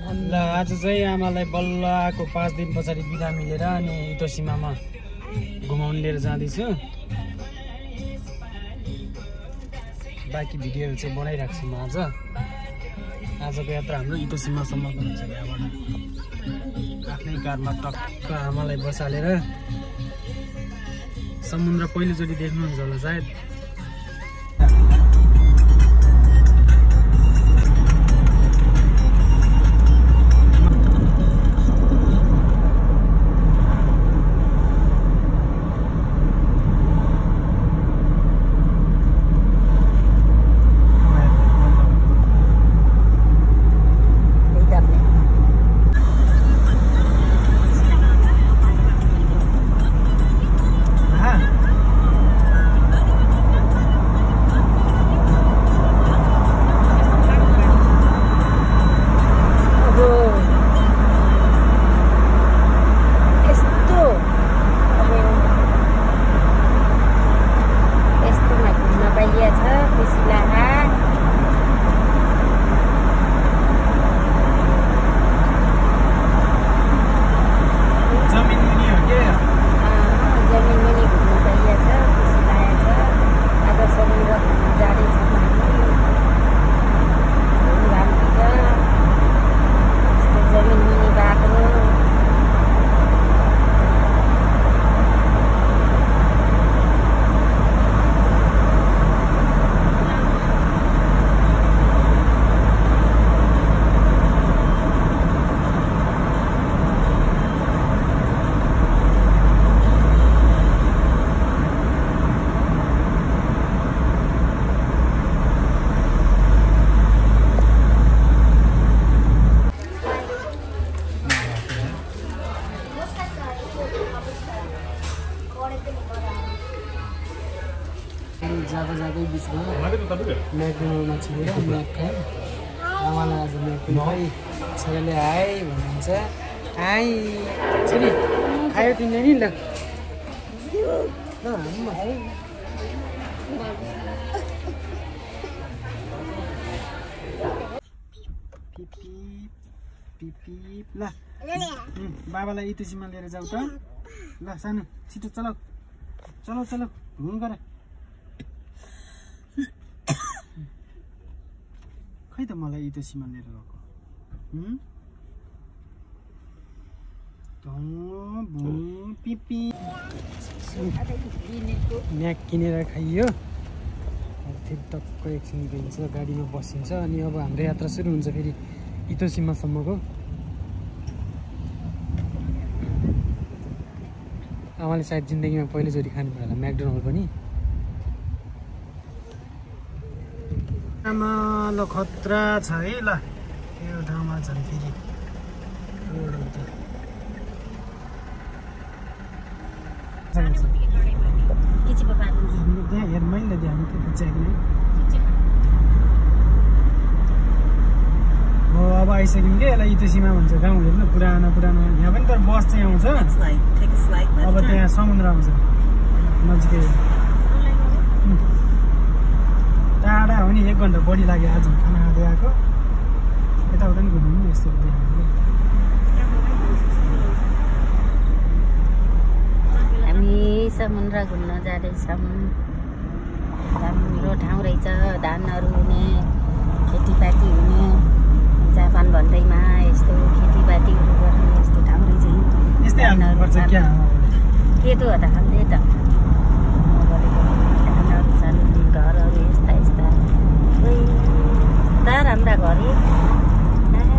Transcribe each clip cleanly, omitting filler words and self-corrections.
ल आज चाहिँ आमालाई बल्ल आएको 5 दिन पछाडि बिदा मिलेर अनि इटोसीमामा घुमाउन लिएर जाँदैछु। बाँकी भिडियोहरू चाहिँ बनाइरहेको छु म। आजको यात्रा हाम्रो इटोसीमासम्मको हुन्छ। यहाँबाट आफ्नै कारमा टक्क आमालाई बसालेर समुद्र पहिलोचोटि देख्नुहुन्छ होला सायद। जाँदै बिचमा म्याकडोनल्डमा छिरेर म्याक खायो। आमालाई आज म्याकडोनल्ड छोराले हाई भन्नुहुन्छ। हाई छोरी खायो तिमीले नि? ल ल बाबालाई इटोसीमा लिएर जाऊ त। ल सानो छिटो चलाऊ चलाऊ चलाऊ घुम गर। खै त मलाई इटोसीमा लिएर गएको म्याक किनेर खाइयो। फेरि टक्क एकछिन दिन्छ गाडीमा बसिन्छ अनि अब हाम्रो यात्रा सुरु हुन्छ फेरि इटोसीमासम्मको। आमाले सायद जिन्दगीमा पहिलोचोटि खानुभयो होला म्याकडोनल्ड पनि। आमा ल खतरा छ है। ल यो ठाउँमा झन् फेरि त्यहाँ हेर मैले ध्यान खिचेको नै हो। अब आइसक्यौँ कि यसलाई इटोसीमा भन्छ गाउँ हेर्नु पुरानो पुरानो। यहाँ पनि तर बस चाहिँ आउँछ। अब त्यहाँ समुद्र आउँछ नजिकै। टाढा हो नि 1 घन्टा बढी लाग्यो आज खाना खाँदै आएको। यताउता पनि घुम्नु नि यस्तो हामी समुद्र घुम्न जाँदैछौँ। राम्रो ठाउँ रहेछ। धानहरू हुने खेतीपाती हुने जापान भन्दैमा यस्तो खेतीपातीहरू गर्ने यस्तो ठाउँ रहेछ। के त हो त खाँदै त धानहरू छन् घरहरू यस्ता यस्ता राम्रा घर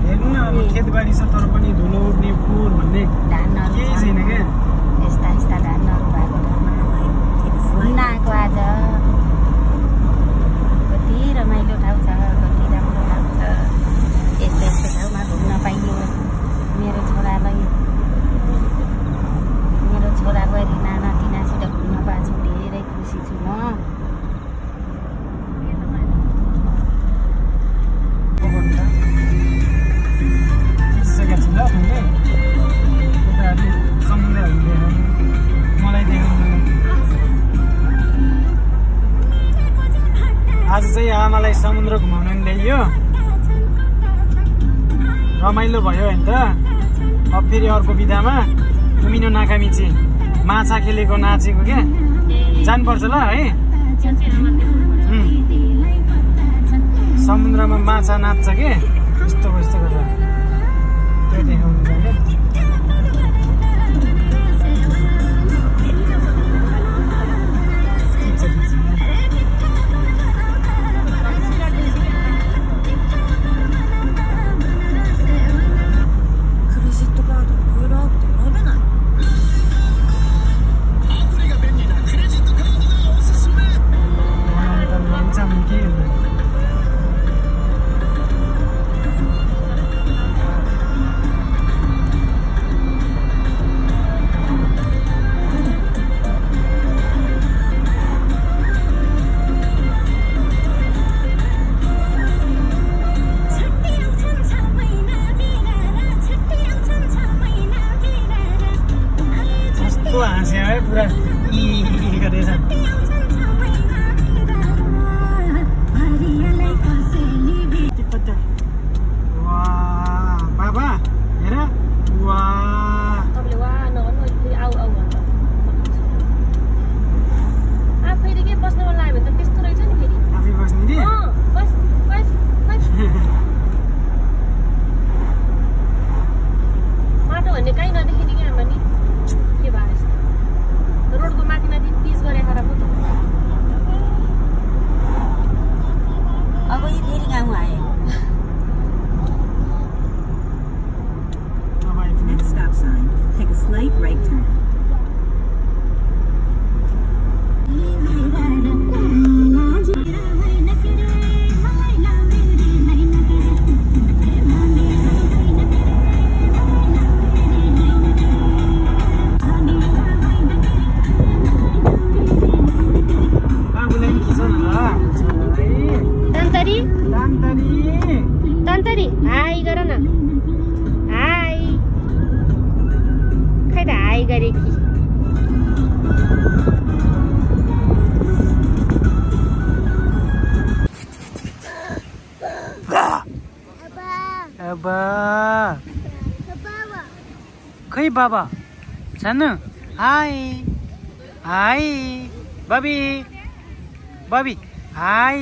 हेर्नु न। अब खेतबारी छ तर पनि धुलो उड्ने फोहोर भन्ने धानहरू केही छैन क्या। यस्ता यस्ता धानहरू भएको ठाउँमा घुम्न आएको आज। कति रमाइलो ठाउँ छ कति राम्रो ठाउँ छ। यस्तो यस्तो ठाउँमा घुम्न पाइयो। मेरो छोरा बुहारी नाना तिनासित घुम्न पाएको छु। धेरै खुसी छु म। आज चाहिँ आमालाई समुद्र घुमाउन ल्याइयो। रमाइलो भयो हैन त। अब फेरि अर्को बिदामा उमिनो नाकामिची माछा खेलेको नाचेको क्या जानुपर्छ ल है। समुद्रमा माछा नाच्छ के यस्तो यस्तो गरेर त्यो देखाउनु जाने। हाँस्यो है पुरा गरेछ। बाबा हेर फेरि के बस्न मन लाग्यो भने त त्यस्तो रहेछ नि फेरि आफै बस्ने दि माटो भन्ने कहीँ नदेखेँ कि आमा नि के भए यस्तो रोडको माथि माथि पिच गरे खराब हो त। अब यी फेरि गाउँ आयो। Next stop sign, take a slight right turn. तन्तरी हाई गर न हाई खै त हाई गरे कि खै बाबा सानो हाई हाई बबी बबी हाई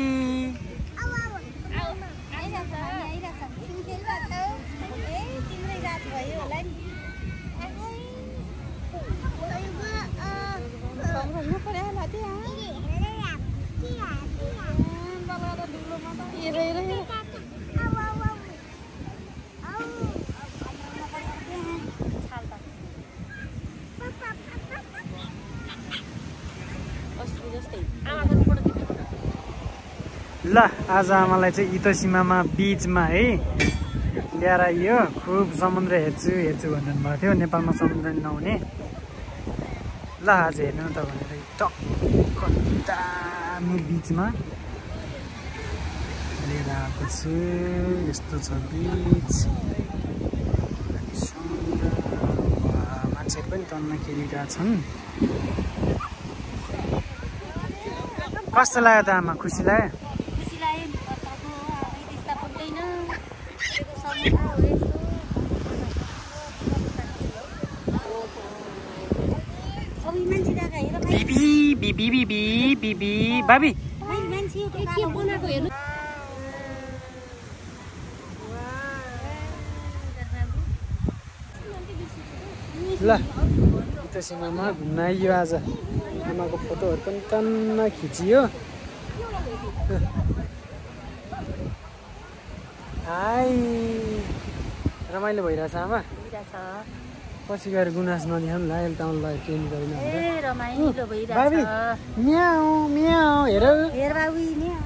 ल आज आमालाई चाहिँ इतोसीमामा बिचमा है ल्याएर आइयो। खुब समुद्र हेर्छु हेर्छु भन्नु भएको थियो, नेपालमा समुद्र नहुने। ल आज हेर्नु त भनेर टक्क दामी बिचमा लिएर आएको छु। यस्तो छ बिच, मान्छेहरू पनि तन्ना खेलिरहेका छन्। कस्तो लाग्यो त आमा, खुसी लाग्यो? बिबी बिबी बिबी बाबी ल इतोसीमामा घुम्न आइयो आज। आमाको फोटोहरू पनि टन्न खिचियो। हाई रमाइलो भइरहेछ आमा। पछि गएर गुनास नदेखाउनु ल, अहिले टाउनलाई ट्रेन गरेन रमाइलो भइरहेछ। बाबी म्याउ म्याउ हेर हेर बाबी म्याउ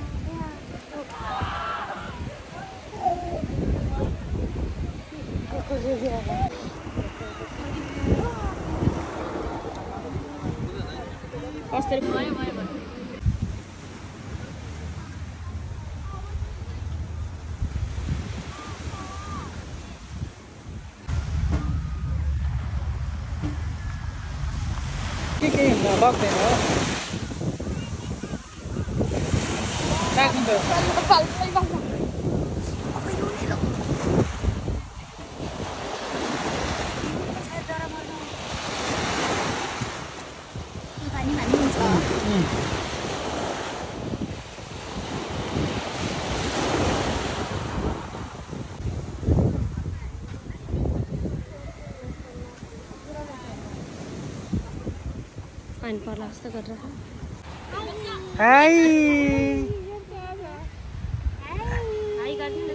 कस्तो भयो भयो के बग्दैन हो राख्नु त नि पानी पर्ला जस्तो गरेर हाई हाई गर्दिन